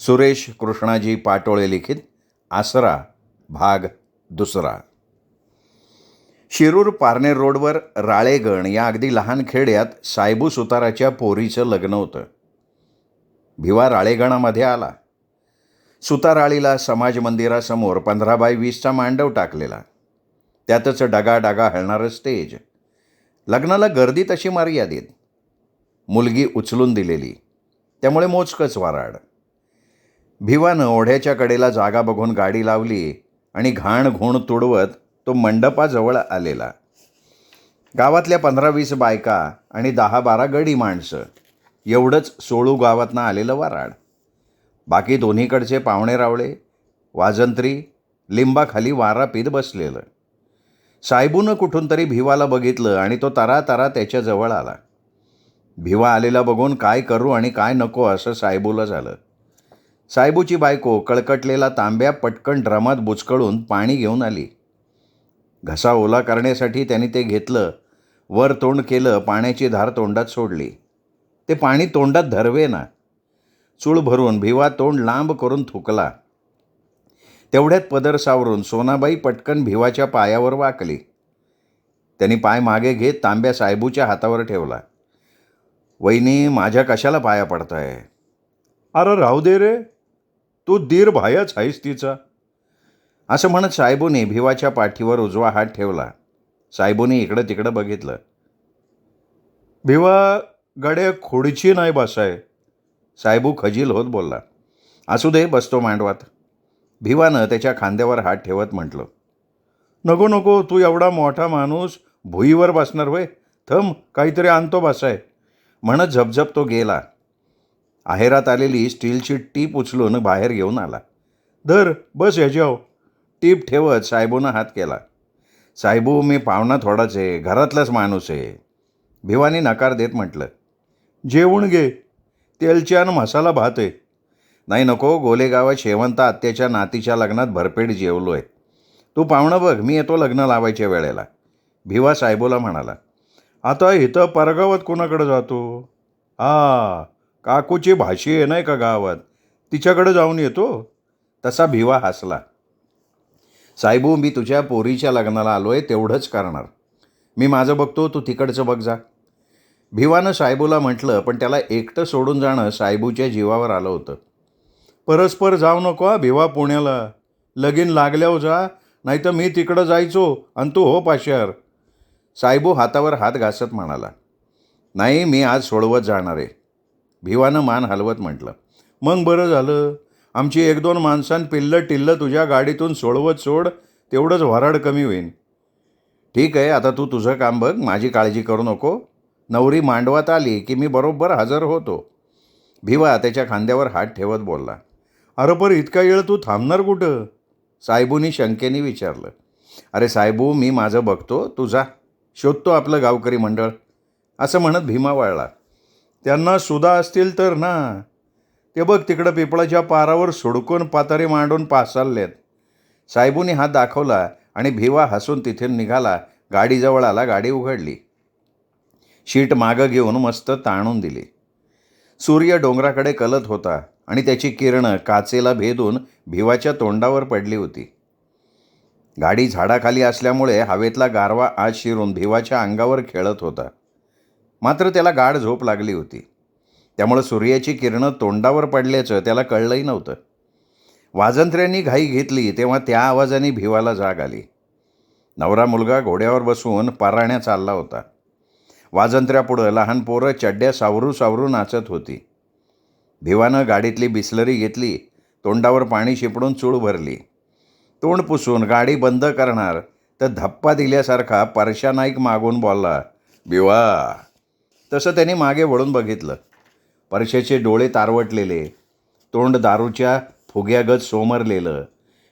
सुरेश कृष्णाजी पाटोळे लिखित आसरा भाग दुसरा. शिरूर पारनेर रोडवर राळेगण या अगदी लहान खेड्यात सायबू सुताराच्या पोरीचं लग्न होतं. भिवा राळेगणामध्ये आला. सुताराळीला समाज मंदिरासमोर 15x20चा मांडव टाकलेला, त्यातच डगाडगा हलणारं स्टेज. लग्नाला गर्दी तशी मर्यादित. मुलगी उचलून दिलेली, त्यामुळे मोजकंच वराड. भिवानं ओढ्याच्या कडेला जागा बघून गाडी लावली आणि घाण घुण तुडवत तो मंडपाजवळ आलेला. गावातल्या 15-20 बायका आणि 10-12 गडी माणसं, एवढंच सोळू गावातनं आलेलं वराड. बाकी दोन्हीकडचे पाहुणे रावळे, वाजंत्री, लिंबाखाली वारा पीत बसलेलं. सायबूनं कुठून तरी भिवाला बघितलं आणि तो तरातरा त्याच्याजवळ आला. भिवा आलेला बघून काय करू आणि काय नको असं सायबूला झालं. सायबूची बायको कळकटलेला तांब्या पटकन ड्रमात बुचकळून पाणी घेऊन आली. घसा ओला करण्यासाठी त्याने ते घेतलं, वर तोंड केलं, पाण्याची धार तोंडात सोडली. ते पाणी तोंडात धरवेना. चूळ भरून भिवा तोंड लांब करून थुकला. तेवढ्यात पदर सावरून सोनाबाई पटकन भिवाच्या पायावर वाकली. त्यांनी पाय मागे घेत तांब्या सायबूच्या हातावर ठेवला. वहिनी, माझ्या कशाला पाया पडताय? अरे राहू दे रे, तू दीर भायाच आहेस तिचा, असं म्हणत सायबूने भिवाच्या पाठीवर उजवा हात ठेवला. सायबूने इकडं तिकडं बघितलं. भिवा, गड्या खोडीची नाही बसाय, सायबू खजील होत बोलला. असू दे, बसतो मांडवात. भिवानं त्याच्या खांद्यावर हात ठेवत म्हटलं. नको नको, तू एवढा मोठा माणूस भुईवर बसणार होय, थंब, काहीतरी आणतो बसाय, म्हणत झपझप तो गेला. आहेरात आलेली स्टीलची टीप उचलून बाहेर घेऊन आला. धर, बस ह्याच्याव. टीप ठेवत सायबूनं हात केला. सायबू, मी पाहुणा थोडाच आहे, घरातलाच माणूस आहे, भिवानी नकार देत म्हटलं. जेवून घे, तेलच्यान मसाला भात आहे. नाही नको, गोलेगावात शेवंत आत्याच्या नातीच्या लग्नात भरपेट जेवलो आहे. तू पाहुणं बघ, मी येतो लग्न लावायच्या वेळेला, भिवा सायबूला म्हणाला. आता इथं परगावात कोणाकडे जातो? काकूची भाशी आहे नाही का गावात, तिच्याकडे जाऊन येतो. तसा भिवा हसला. सायबू, मी तुझ्या पोरीच्या लग्नाला आलो आहे, तेवढंच करणार. मी माझं बघतो, तू तिकडचं बघ जा. भिवानं सायबूला म्हटलं, पण त्याला एकटं सोडून जाणं सायबूच्या जीवावर आलं होतं. परस्पर जाऊ नको भिवा पुण्याला, लगीन लागल्यावर जा, नाहीतर मी तिकडं जायचो आणि तू हो पाशार. सायबू हातावर हात घासत म्हणाला. नाही, मी आज सोडवत जाणार आहे, भिवानं मान हलवत म्हटलं. मग बरं झालं, आमची 1-2 माणसां पिल्लं टिल्लं तुझ्या गाडीतून सोडवत सोड, तेवढंच वराड कमी होईल. ठीक आहे, आता तू तुझं काम बघ, माझी काळजी करू नको. नवरी मांडवात आली की मी बरोबर हजर होतो. भिवा त्याच्या खांद्यावर हात ठेवत बोलला. अरे पर इतका वेळ तू थांबणार कुठं? सायबूनी शंकेने विचारलं. अरे सायबू, मी माझं बघतो, तू जा, शोधतो आपलं गावकरी मंडळ, असं म्हणत भीमा वळला. त्यांना सुद्धा असतील तर ना, ते बघ तिकडं पिपळाच्या पारावर सुडकून पातारी मांडून पासाललेत. सायबूने हात दाखवला आणि भिवा हसून तिथून निघाला. गाडीजवळ आला, गाडी उघडली. शीट मागं घेऊन मस्त ताणून दिली. सूर्य डोंगराकडे कलत होता आणि त्याची किरणं काचेला भेदून भिवाच्या तोंडावर पडली होती. गाडी झाडाखाली असल्यामुळे हवेतला गारवा आत शिरून भिवाच्या अंगावर खेळत होता. मात्र त्याला गाढ झोप लागली होती, त्यामुळं सूर्याची किरणं तोंडावर पडल्याचं त्याला कळलंही नव्हतं. वाजंत्र्यांनी घाई घेतली तेव्हा त्या आवाजाने भिवाला जाग आली. नवरा मुलगा घोड्यावर बसून पराण्या चालला होता. वाजंत्र्यापुढं लहान पोरं चड्ड्या सावरू सावरू नाचत होती. भिवानं गाडीतली बिस्लरी घेतली, तोंडावर पाणी शिपडून चूळ भरली. तोंड पुसून गाडी बंद करणार तर धप्पा दिल्यासारखा परशा नाईक मागून बोलला. भिवा. तसं त्याने मागे वळून बघितलं. परशाचे डोळे तारवटलेले, तोंड दारूच्या फुग्यागत सोमरलेलं,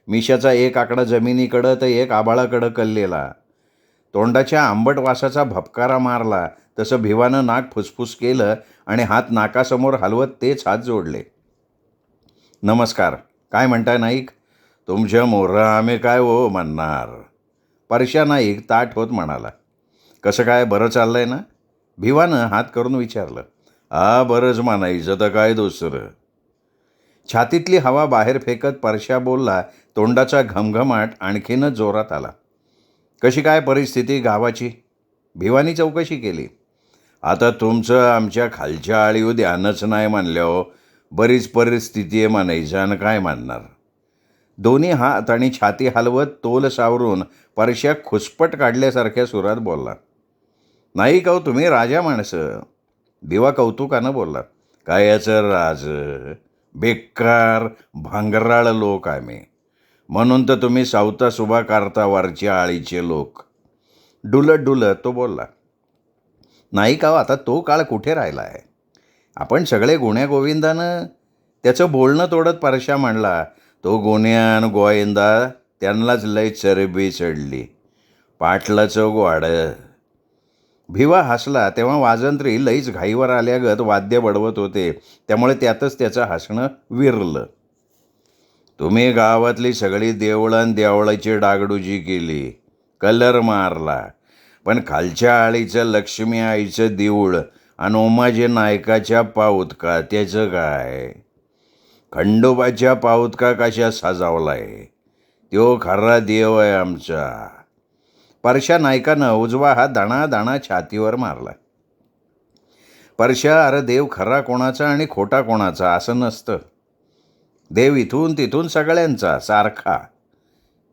मिशाचा एक आकडा जमिनीकडं तर एक आबाळाकडं कललेला. तोंडाच्या आंबट वासाचा भपकारा मारला तसं भिवानं नाक फुसफुस केलं आणि हात नाकासमोर हलवत तेच हात जोडले. नमस्कार, काय म्हणताय नाईक? तुमच्या मोर्रा आम्ही काय हो म्हणणार, परशा नाईक ताठ होत म्हणाला. कसं काय, बरं चाललंय ना? भिवानं हात करून विचारलं. बरंच म्हणायचं तर काय दुसरं. छातीतली हवा बाहेर फेकत परश्या बोलला. तोंडाचा घमघमाट आणखीनच जोरात आला. कशी काय परिस्थिती गावाची? भिवानी चौकशी केली. आता तुमचं आमच्या खालच्या आळीव ध्यानच नाही म्हणल्यावर बरीच परिस्थिती आहे म्हणायचं आणि काय म्हणणार. दोन्ही हात आणि छाती हलवत तोल सावरून परश्या खुसपट काढल्यासारख्या सुरात बोलला. नाही का हो तुम्ही राजा माणसं. भिवा कौतुकानं बोलला. काय याचं राज, बेकार भांगराळ लोक आम्ही, म्हणून तर तुम्ही सावता सुभा करता वरच्या आळीचे लोक. डुलत डुलत तो बोलला. नाही का हो, आता तो काळ कुठे राहिला आहे. आपण सगळे गुण्यागोविंदानं. त्याचं बोलणं तोडत परश्या म्हणला. तो गुण्यान गोविंदा त्यांनाच लय चरबी चढली, पाटलाचं गोवाडं. भिवा हसला तेव्हा वाजंत्री लईच घाईवर आल्यागत वाद्य बडवत होते, त्यामुळे त्यातच त्याचं हसणं विरलं. तुम्ही गावातली सगळी देवळं देवळाची डागडुजी केली, कलर मारला, पण खालच्या आळीचं लक्ष्मी आईचं देऊळ आणि ओमाजी नायकाच्या पाऊतका त्याचं काय? खंडोबाच्या पाऊतका कशा सजावलाय? त्यो खरा देव आहे आमचा. परश्या नायकानं उजवा हात दाणा दाणा छातीवर मारला. परश्या, अरे देव खरा कोणाचा आणि खोटा कोणाचा असं नसतं. देव इथून तिथून सगळ्यांचा सारखा.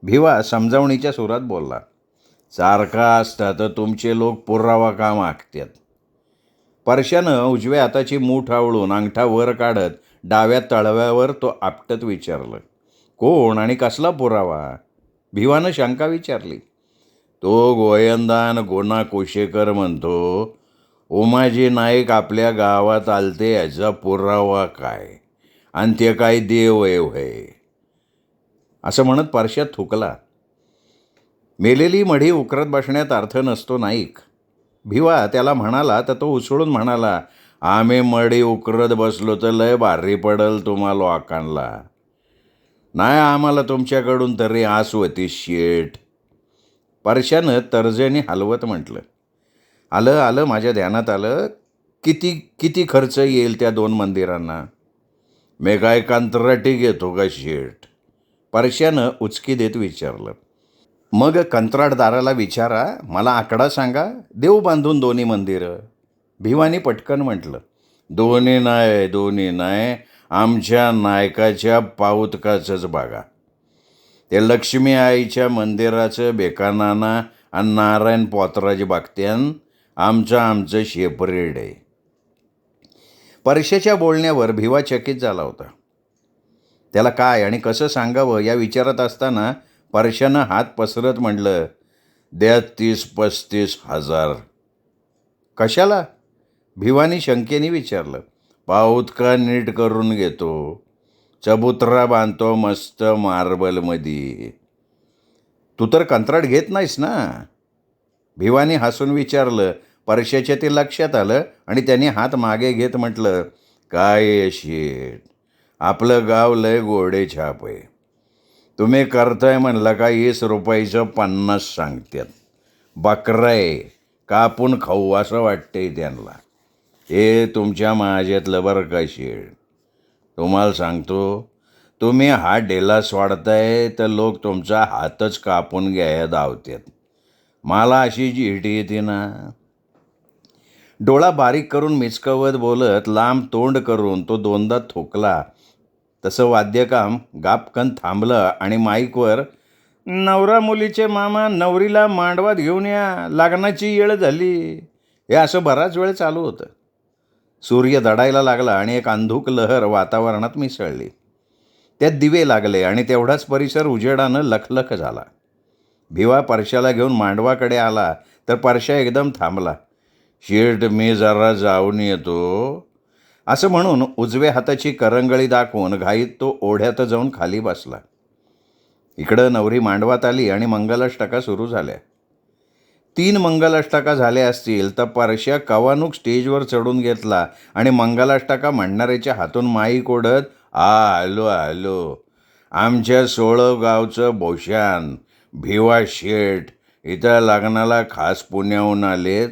भिवा समजावणीच्या सुरात बोलला. सारखा असता तर तुमचे लोक पुरावा का मागतात. परश्यानं उजव्या हाताची मूठ आवळून अंगठा वर काढत डाव्या तळव्यावर तो आपटत विचारलं. कोण आणि कसला पुरावा? भिवानं शंका विचारली. तो गोयंदान गोना कोशेकर म्हणतो ओमाजी नाईक आपल्या गावात आलते याचा पुरावा काय, आणि ते काय देव आहे असं म्हणत परश्यात थुकला. मेलेली मढी उकरत बसण्यात अर्थ नसतो नाईक. भिवा त्याला म्हणाला तर तो उसळून म्हणाला. आम्ही मढी उकरत बसलो तर लय भारी पडल तुम्हा लोकांना. नाही आम्हाला तुमच्याकडून तरी आस होती शेठ. परश्यानं तर्जनी हलवत म्हटलं. आलं आलं माझ्या ध्यानात आलं. किती किती खर्च येईल त्या 2 मंदिरांना? मी काय कंत्राटी घेतो का शेठ? परश्यानं उचकी देत विचारलं. मग कंत्राटदाराला विचारा, मला आकडा सांगा, देऊ बांधून 2 मंदिरं. भिवानी पटकन म्हटलं. दोन्ही नाही, आमच्या नायकाच्या पाऊतकाचंच बघा. ते लक्ष्मी आईच्या मंदिराचं बेकानाना आणि नारायण पोतराज बघत्यान. आमचं शेपरेड आहे. परश्याच्या बोलण्यावर भिवा चकित झाला होता. त्याला काय आणि कसं सांगावं या विचारात असताना परश्यानं हात पसरत म्हटलं. द्या 30-35 हजार. कशाला? भिवानी शंकेने विचारलं. पाऊतका नीट करून घेतो, चबुत्रा बांधतो मस्त मार्बलमध्ये. तू तर कंत्राट घेत नाहीस ना? भिवानी हसून विचारलं. परश्याच्या ते लक्षात आलं आणि त्याने हात मागे घेत म्हटलं. काय शेठ, आपलं गाव लय गोडे छाप आहे. तुम्ही करताय म्हणलं का 20 रुपयाचं 50 सांगतात. बकरा आहे, कापून खाऊ असं वाटतंय त्यांना. हे तुमच्या माझ्यातलं बरं का शेठ. तुम्हाला सांगतो, तुम्ही हात ढेला सोडताय तर लोक तुमचा हातच कापून घ्यायला धावतात. मला अशी जिटी येते ना. डोळा बारीक करून मिचकवत बोलत लांब तोंड करून तो 2दा थुकला. तसं वाद्यकाम गापकन थांबलं आणि माईकवर, नवरा मुलीचे मामा नवरीला मांडवात घेऊन या, लग्नाची येळ झाली, हे असं बराच वेळ चालू होतं. सूर्य दडायला लागला आणि एक अंधुक लहर वातावरणात मिसळली. त्यात दिवे लागले आणि तेवढाच परिसर उजेडानं लखलख झाला. भिवा परश्याला घेऊन मांडवाकडे आला तर परश्या एकदम थांबला. शेठ, मी जरा जाऊन येतो असं म्हणून उजव्या हाताची करंगळी दाखवून घाईत तो ओढ्यात जाऊन खाली बसला. इकडं नवरी मांडवात आली आणि मंगलाष्टका सुरू झाल्या. 3 मंगलाष्टका झाल्या असतील तर परश्या कवानुक स्टेजवर चढून घेतला आणि मंगलाष्टका म्हणणाऱ्याच्या हातून माईक ओढत, आलो आमच्या 16 गावचं भोशान भिवा शेठ इथं लग्नाला खास पुण्याहून आलेत.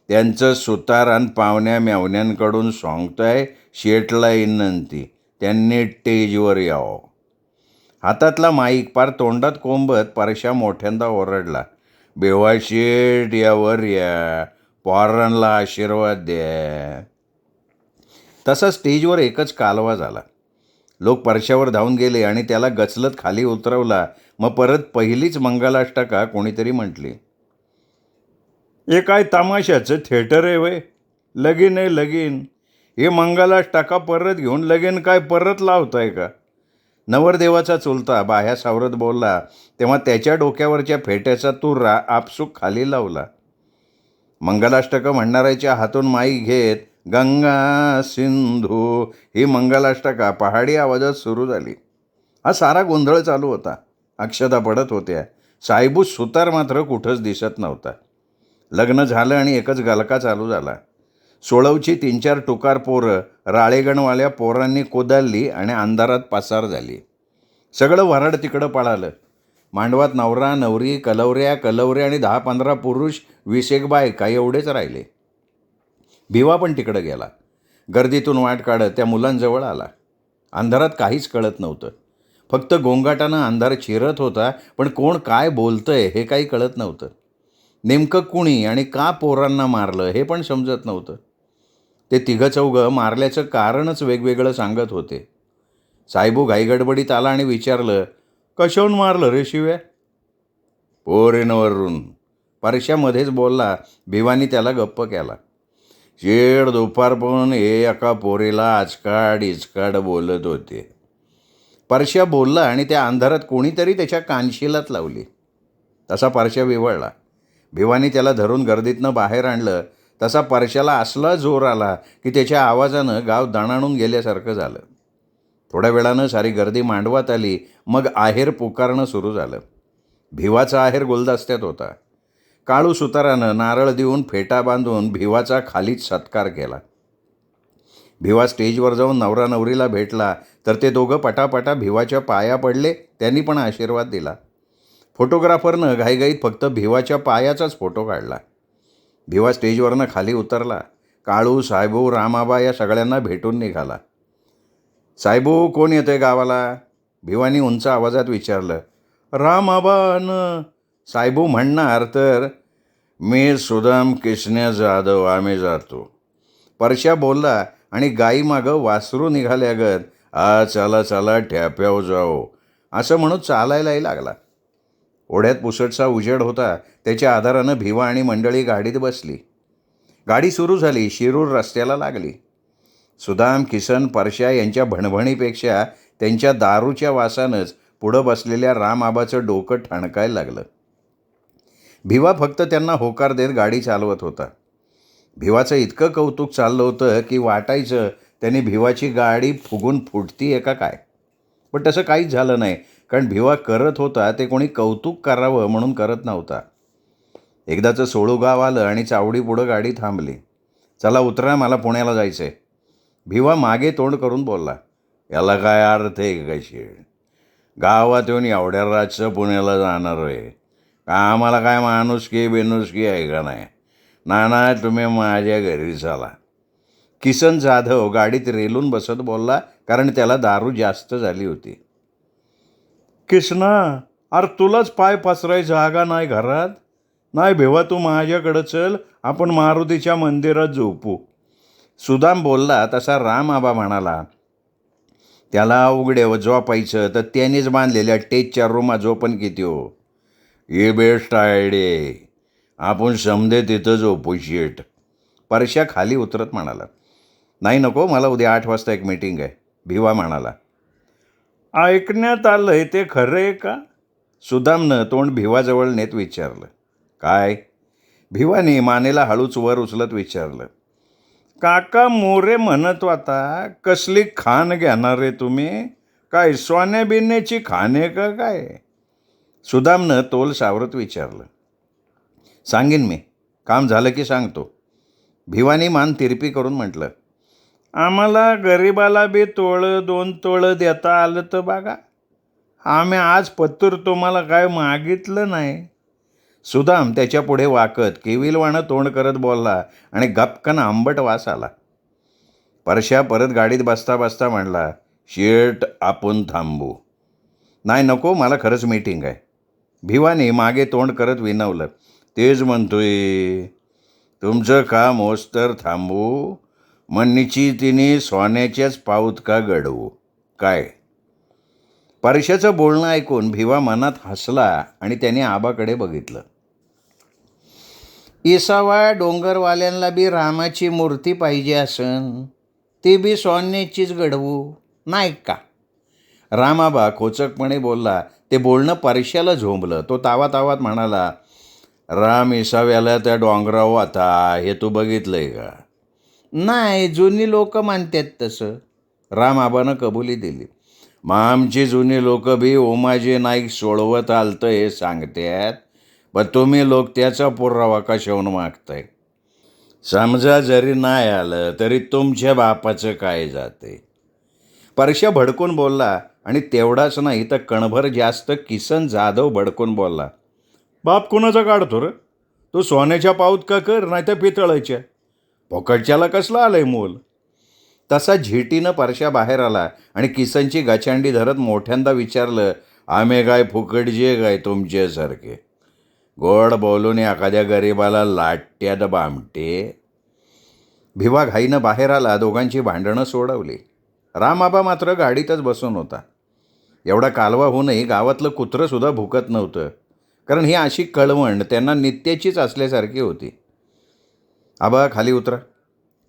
त्यांचं सुतार आणि पाहुण्या मेवण्यांकडून सांगताय शेठला विनंती, त्यांनी स्टेजवर यावं. हातातला माईक पार तोंडात कोंबत परशा मोठ्यांदा ओरडला, बेवा शेठ यावर या, पोरांना आशीर्वाद द्या. तसा स्टेजवर एकच कालवा झाला. लोक परशावर धावून गेले आणि त्याला गचलत खाली उतरवला. मग परत पहिलीच मंगलाष्टका कोणीतरी म्हटली. हे काय तमाशाचं थिएटर आहे वय? लगीन आहे लगीन. हे मंगलाष्टका परत घेऊन लगीन काय परत लावताय का? नवरदेवाचा चुलता बाह्या सावरत बोलला तेव्हा त्याच्या डोक्यावरच्या फेट्याचा तुर्रा आपसूक खाली लावला. मंगलाष्टका म्हणणाऱ्याच्या हातून माईक घेत गंगा सिंधू ही मंगलाष्टका पहाडी आवाजात सुरू झाली. हा सारा गोंधळ चालू होता. अक्षता पडत होत्या. साहेबू सुतार मात्र कुठंच दिसत नव्हता. लग्न झालं आणि एकच गलका चालू झाला. सोळवची 3-4 टुकार पोरं राळेगणवाल्या पोरांनी कोदालली आणि अंधारात पसार झाली. सगळं वराड तिकडं पळालं. मांडवात नवरा नवरी कलवऱ्या आणि 10-15 पुरुष 20 बायका एवढेच राहिले. भिवा पण तिकडं गेला. गर्दीतून वाट काढत त्या मुलांजवळ आला. अंधारात काहीच कळत नव्हतं. फक्त गोंगाटानं अंधार चिरत होता, पण कोण काय बोलतंय हे काही कळत नव्हतं. नेमकं कुणी आणि का पोरांना मारलं हे पण समजत नव्हतं. ते तिघं-चौघं मारल्याचं कारणच वेगवेगळं सांगत होते. साहेबू घाईगडबडीत आला आणि विचारलं, कशाहून मारलं रे शिव्या? पोरींवरून. परशामध्येच बोलला. भिवानी त्याला गप्प केला. शेड दुपारपण हे एका पोरीला आचकाड बोलत होते. परशा बोलला आणि त्या अंधारात कोणीतरी त्याच्या कानशिलात लावली. तसा परशा विवळला. भिवानी त्याला धरून गर्दीतनं बाहेर आणलं. तसा परशाला असला जोर आला की त्याच्या आवाजानं गाव दणाणून गेल्यासारखं झालं. थोड्या वेळानं सारी गर्दी मांडवात आली. मग आहेर पुकारणं सुरू झालं. भिवाचा आहेर गुलदस्त्यात होता. काळू सुतारानं नारळ देऊन फेटा बांधून भिवाचा खालीच सत्कार केला. भिवा स्टेजवर जाऊन नवरा नवरीला भेटला तर ते दोघं पटापटा भिवाच्या पाया पडले. त्यांनी पण आशीर्वाद दिला. फोटोग्राफरनं घाईघाईत फक्त भिवाच्या पायाचाच फोटो काढला. भिवा स्टेजवरनं खाली उतरला. काळू, साहेबू, रामाबा या सगळ्यांना भेटून निघाला. साहेबू कोण येतंय गावाला? भिवानी उंच आवाजात विचारलं. रामाबानं. साहेबू म्हणणार तर मी सुदाम किसन्या जाधव, आम्ही जातो. परशा बोलला आणि गाईमागं वासरू निघाल्यागत चला चला ठ्याप्याव जाओ असं म्हणून चालायलाही लागला. ओढ्यात पुसटचा उजेड होता. त्याच्या आधारानं भिवा आणि मंडळी गाडीत बसली. गाडी सुरू झाली. शिरूर रस्त्याला लागली. सुदाम, किसन, परशा यांच्या भणभणीपेक्षा त्यांच्या दारूच्या वासानंच पुढं बसलेल्या रामआबाचं डोकं ठणकायला लागलं. भिवा फक्त त्यांना होकार देत गाडी चालवत होता. भिवाचं इतकं कौतुक चाललं होतं की वाटायचं त्यांनी भिवाची गाडी फुगून फुटती आहे का काय. पण तसं काहीच झालं नाही, कारण भिवा करत होता ते कोणी कौतुक करावं म्हणून करत नव्हता. एकदाचं सोळू गाव आलं आणि चावडी पुढं गाडी थांबली. चला उतरा, मला पुण्याला जायचं आहे. भिवा मागे तोंड करून बोलला, याला काय अर्थ आहे कशी? गावात येऊन एवढ्या रातचं पुण्याला जाणार आहे का? आम्हाला काय माणुसकी बेनुसकी आहे का नाही? ना तुम्ही माझ्या घरी चला. किसन जाधव गाडीत रेलून बसत बोलला, कारण त्याला दारू जास्त झाली होती. किसना, अरे तुलाच पाय पसराय जागा नाही घरात? नाही भिवा, तू माझ्याकडं चल, आपण मारुतीच्या मंदिरात झोपू. सुदाम बोलला तसा रामआबा म्हणाला, त्याला उघड्यावर झोपायचं तर त्यानेच बांधलेल्या टेजच्या रूमा झोपण किती हो. हे बेस्ट आयडिया, आपण समजे तिथं झोपू शेट. परशा खाली उतरत म्हणाला. नाही नको, मला उद्या 8 वाजता एक मीटिंग आहे. भिवा म्हणाला. ऐकण्यात आलंय ते खरं आहे का? सुदामनं तोंड भिवाजवळ नेत विचारलं. काय? भिवानी मानेला हळूच वर उचलत विचारलं. काका मोरे म्हणत होता, कसली खाण घेणार रे तुम्ही? काय सोन्या बिन्याची खाण आहे का काय? सुदामनं तोल सावरत विचारलं. सांगीन मी, काम झालं की सांगतो. भिवानी मान तिरपी करून म्हटलं, आम्हाला गरीबाला बी 1-2 तोळं देता आलं तर बघा. आम्ही आज पत्तूर तुम्हाला काय मागितलं नाही. सुदाम त्याच्या पुढे वाकत केविलवाणं तोंड करत बोलला आणि गपकन आंबट वास आला. परशा परत गाडीत बसता बसता म्हणला, शेट आपण थांबू. नाही नको, मला खरंच मीटिंग आहे. भिवाने मागे तोंड करत विनवलं. तेच म्हणतोय, तुमचं काम होस तर थांबू, मन्नीची तिने सोन्याच्याच पाऊत का घडवू काय. परशाचं बोलणं ऐकून भिवा मनात हसला आणि त्याने आबाकडे बघितलं. इसावा डोंगरवाल्यांना बी रामाची मूर्ती पाहिजे असन, ती बी सोन्याचीच घडवू नाही का. रामाबा खोचकपणे बोलला. ते बोलणं परश्याला झोंबलं. तो तावातावात म्हणाला, राम इसाव्याला त्या डोंगरावर आता हे तू बघितलंय का. नाही, जुनी लोक मानतात तसं. रामआबानं कबुली दिली. मग आमची जुनी लोक बी ओमाजी नाईक सोडवत आलतं हे सांगतात, पण तुम्ही लोक त्याचा पुरावा कशावून मागताय. समजा जरी नाही आलं तरी तुमच्या बापाचं काय जाते. परश्या भडकून बोलला. आणि तेवढाच नाही तर कणभर जास्त किसन जाधव भडकून बोलला. बाप कुणाचा काढतो रे, तू सोन्याच्या पाऊत का कर नाही तर पितळाच्या. पोकटच्याला कसलं आलंय मूल. तसा झिटीनं परश्या बाहेर आला आणि किसनची गचांडी धरत मोठ्यांदा विचारलं, आम्ही काय फुकटचे काय तुमच्यासारखे. गोड बोलून एखाद्या गरीबाला लाट्यात बामटे. भिवा घाईनं बाहेर आला. दोघांची भांडणं सोडवली. रामआबा मात्र गाडीतच बसून होता. एवढा कालवा होऊनही गावातलं कुत्रंसुद्धा भुकत नव्हतं, कारण ही अशी कळवण त्यांना नित्याचीच असल्यासारखी होती. आबा खाली उतरा,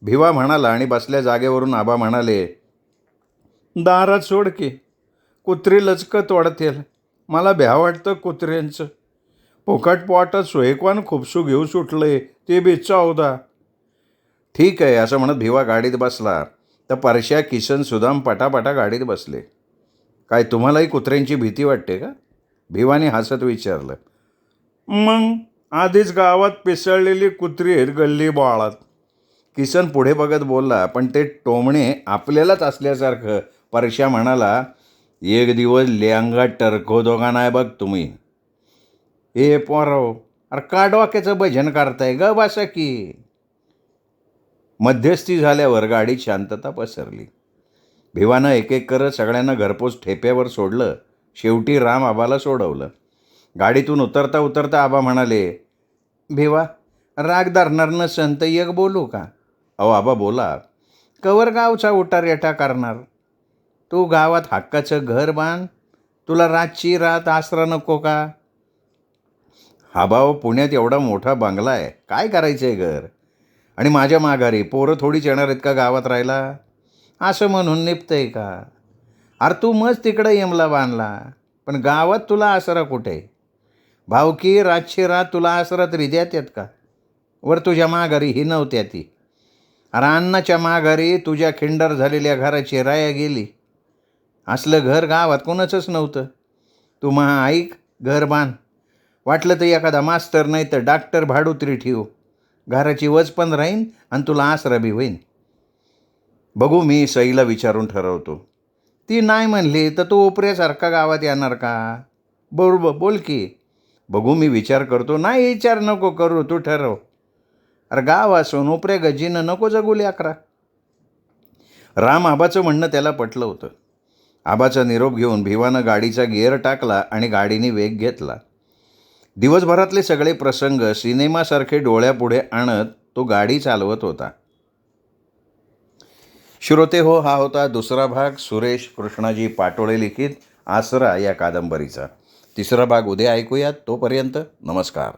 भिवा म्हणाला. आणि बसल्या जागेवरून आबा म्हणाले, दारात सोड की, कुत्री लचकत वाढतेल. मला भ्या वाटतं कुत्र्यांचं. पोकट पोटात सोयकवान खुपसू घेऊ सुटलंय, ते बी 14. ठीक आहे असं म्हणत भिवा गाडीत बसला तर परश्या किसन सुदाम पटापटा गाडीत बसले. काय तुम्हालाही कुत्र्यांची भीती वाटते का, भिवाने हसत विचारलं. मग आधीच गावात पिसळलेली कुत्री आहेत गल्ली बोळात. किसन पुढे बघत बोलला. पण ते टोमणे आपल्यालाच असल्यासारखं. परश्या म्हणाला, एक दिवस लेंगा टरको दोघा नाही बघ तुम्ही. ए पोराव, अरे का डोक्याचं भजन करताय, ग बसा की. मध्यस्थी झाल्यावर गाडीत शांतता पसरली. भिवानं एक एक करत सगळ्यांना घरपोच ठेप्यावर सोडलं. शेवटी राम आबाला सोडवलं. गाडीतून उतरता उतरता आबा म्हणाले, भिवा राग धरणार नसन तर एक बोलू का. अहो आबा बोला. कवर गावचा उटारेटा करणार. तू गावात हक्काचं घर बांध, तुला रातची रात आसरा नको का. हा भाऊ, पुण्यात एवढा मोठा बंगला आहे, काय करायचं आहे घर. आणि माझ्या माघारी पोरं थोडीच येणार आहेत का गावात राहायला. असं म्हणून निपतंय का. अरे तू मस्त तिकडं यमला बांधला, पण गावात तुला आसरा कुठे. भावकी रातची रात तुला आसरा तरी देतात का. वर तुझ्या माघारी ही नव्हत्या ती. अरे अण्णाच्या माघारी तुझ्या खिंडर झालेल्या घराची राया गेली. असलं घर गावात कोणाचंच नव्हतं. तू महा ऐक, घर बांध. वाटलं तर एखादा मास्तर नाही तर डॉक्टर भाडू तरी ठेवू. घराची वच पण राहीन आणि तुला आसरा बी होईन. बघू, मी सईला विचारून ठरवतो. ती नाही म्हणली तर तू उपऱ्यासारखा गावात येणार का. बरोबर बोल की. बघू, मी विचार करतो. नाही विचार नको करू, तू ठरव. अरे गाव असून उपऱ्या गजीनं नको जगूले अकरा. राम आबाचं म्हणणं त्याला पटलं होतं. आबाचा निरोप घेऊन भिवानं गाडीचा गिअर टाकला आणि गाडीने वेग घेतला. दिवसभरातले सगळे प्रसंग सिनेमासारखे डोळ्यापुढे आणत तो गाडी चालवत होता. श्रोते हो, हा होता दुसरा भाग सुरेश कृष्णाजी पाटोळे लिखित आसरा या कादंबरीचा. तिसरा भाग उद्या ऐकूयात. तोपर्यंत नमस्कार.